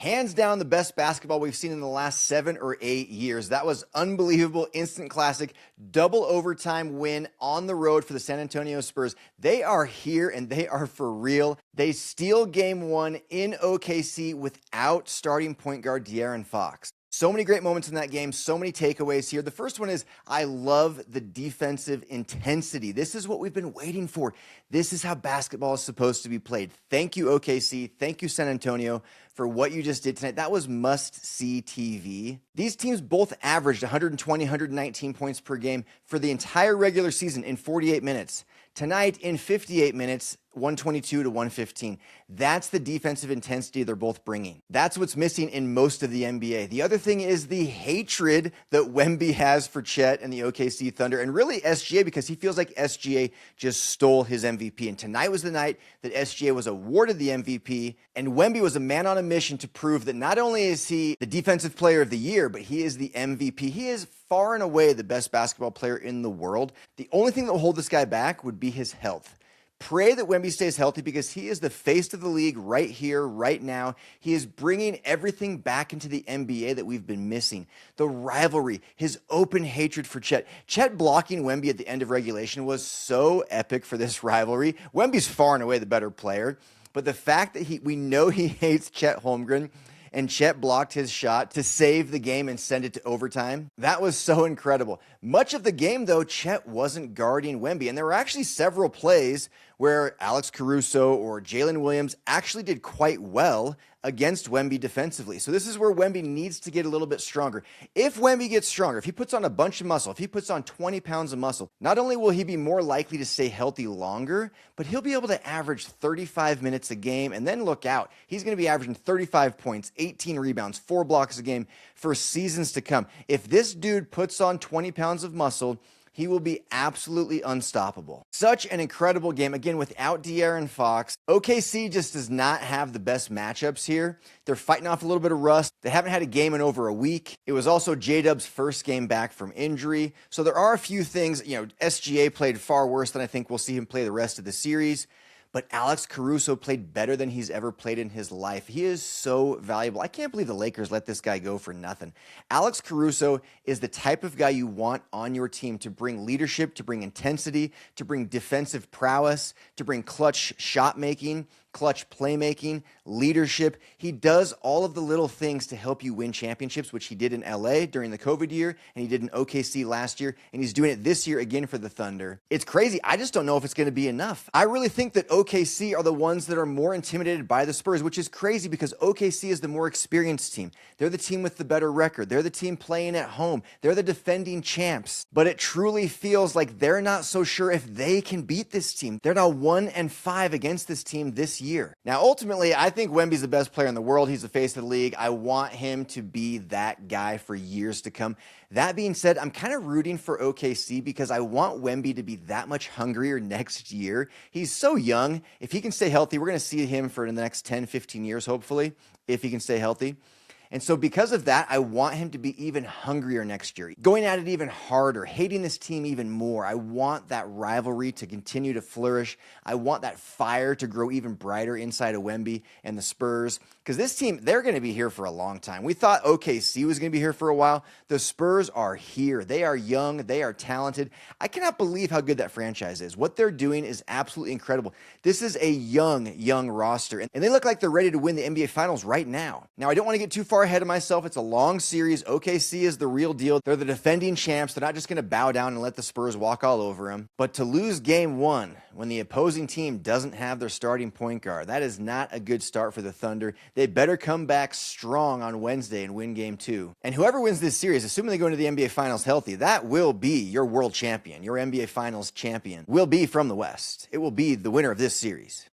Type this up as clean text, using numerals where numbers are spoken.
Hands down the best basketball we've seen in the last 7 or 8 years. That was unbelievable, instant classic, double overtime win on the road for the San Antonio Spurs. They are here and they are for real. They steal game 1 in OKC without starting point guard De'Aaron Fox. So many great moments in that game, so many takeaways here. The first one is, I love the defensive intensity. This is what we've been waiting for. This is how basketball is supposed to be played. Thank you, OKC. Thank you, San Antonio, for what you just did tonight. That was must-see TV. These teams both averaged 120, 119 points per game for the entire regular season in 48 minutes. Tonight, in 58 minutes, 122 to 115. That's the defensive intensity they're both bringing. That's what's missing in most of the NBA. The other thing is the hatred that Wemby has for Chet and the OKC Thunder, and really SGA, because he feels like SGA just stole his MVP. And tonight was the night that SGA was awarded the MVP, and Wemby was a man on a mission to prove that not only is he the defensive player of the year, but he is the MVP. He is far and away the best basketball player in the world. The only thing that will hold this guy back would be his health. Pray that Wemby stays healthy because he is the face of the league right here, right now. He is bringing everything back into the NBA that we've been missing. The rivalry, his open hatred for Chet. Chet blocking Wemby at the end of regulation was so epic for this rivalry. Wemby's far and away the better player, but the fact that we know he hates Chet Holmgren, and Chet blocked his shot to save the game and send it to overtime. That was so incredible. Much of the game, though, Chet wasn't guarding Wemby, and there were actually several plays where Alex Caruso or Jalen Williams actually did quite well against Wemby defensively. So this is where Wemby needs to get a little bit stronger. If Wemby gets stronger, if he puts on a bunch of muscle, if he puts on 20 pounds of muscle, not only will he be more likely to stay healthy longer, but he'll be able to average 35 minutes a game, and then look out. He's going to be averaging 35 points, 18 rebounds, 4 blocks a game for seasons to come. If this dude puts on 20 pounds of muscle, he will be absolutely unstoppable. Such an incredible game. Again, without De'Aaron Fox, OKC just does not have the best matchups here. They're fighting off a little bit of rust. They haven't had a game in over a week. It was also J-Dub's first game back from injury. So there are a few things. SGA played far worse than I think we'll see him play the rest of the series. But Alex Caruso played better than he's ever played in his life. He is so valuable. I can't believe the Lakers let this guy go for nothing. Alex Caruso is the type of guy you want on your team to bring leadership, to bring intensity, to bring defensive prowess, to bring clutch shot making, clutch playmaking, leadership. He does all of the little things to help you win championships, which he did in LA during the COVID year, and he did in OKC last year, and he's doing it this year again for the Thunder. It's crazy. I just don't know if it's going to be enough. I really think that OKC are the ones that are more intimidated by the Spurs, which is crazy because OKC is the more experienced team. They're the team with the better record. They're the team playing at home. They're the defending champs. But it truly feels like they're not so sure if they can beat this team. They're now 1-5 against this team this year. Now, ultimately, I think Wemby's the best player in the world. He's the face of the league. I want him to be that guy for years to come. That being said, I'm kind of rooting for OKC because I want Wemby to be that much hungrier next year. He's so young. If he can stay healthy, we're going to see him for the next 10, 15 years, hopefully, if he can stay healthy. And so because of that, I want him to be even hungrier next year, going at it even harder, hating this team even more. I want that rivalry to continue to flourish. I want that fire to grow even brighter inside of Wemby and the Spurs, because this team, they're going to be here for a long time. We thought OKC was going to be here for a while. The Spurs are here. They are young. They are talented. I cannot believe how good that franchise is. What they're doing is absolutely incredible. This is a young roster, and they look like they're ready to win the NBA Finals right now. Now, I don't want to get too far ahead of myself. It's a long series. OKC is the real deal. They're the defending champs. They're not just going to bow down and let the Spurs walk all over them. But to lose game 1 when the opposing team doesn't have their starting point guard, that is not a good start for the Thunder. They better come back strong on Wednesday and win game 2. And whoever wins this series, assuming they go into the NBA Finals healthy, that will be your world champion. Your NBA Finals champion will be from the West. It will be the winner of this series.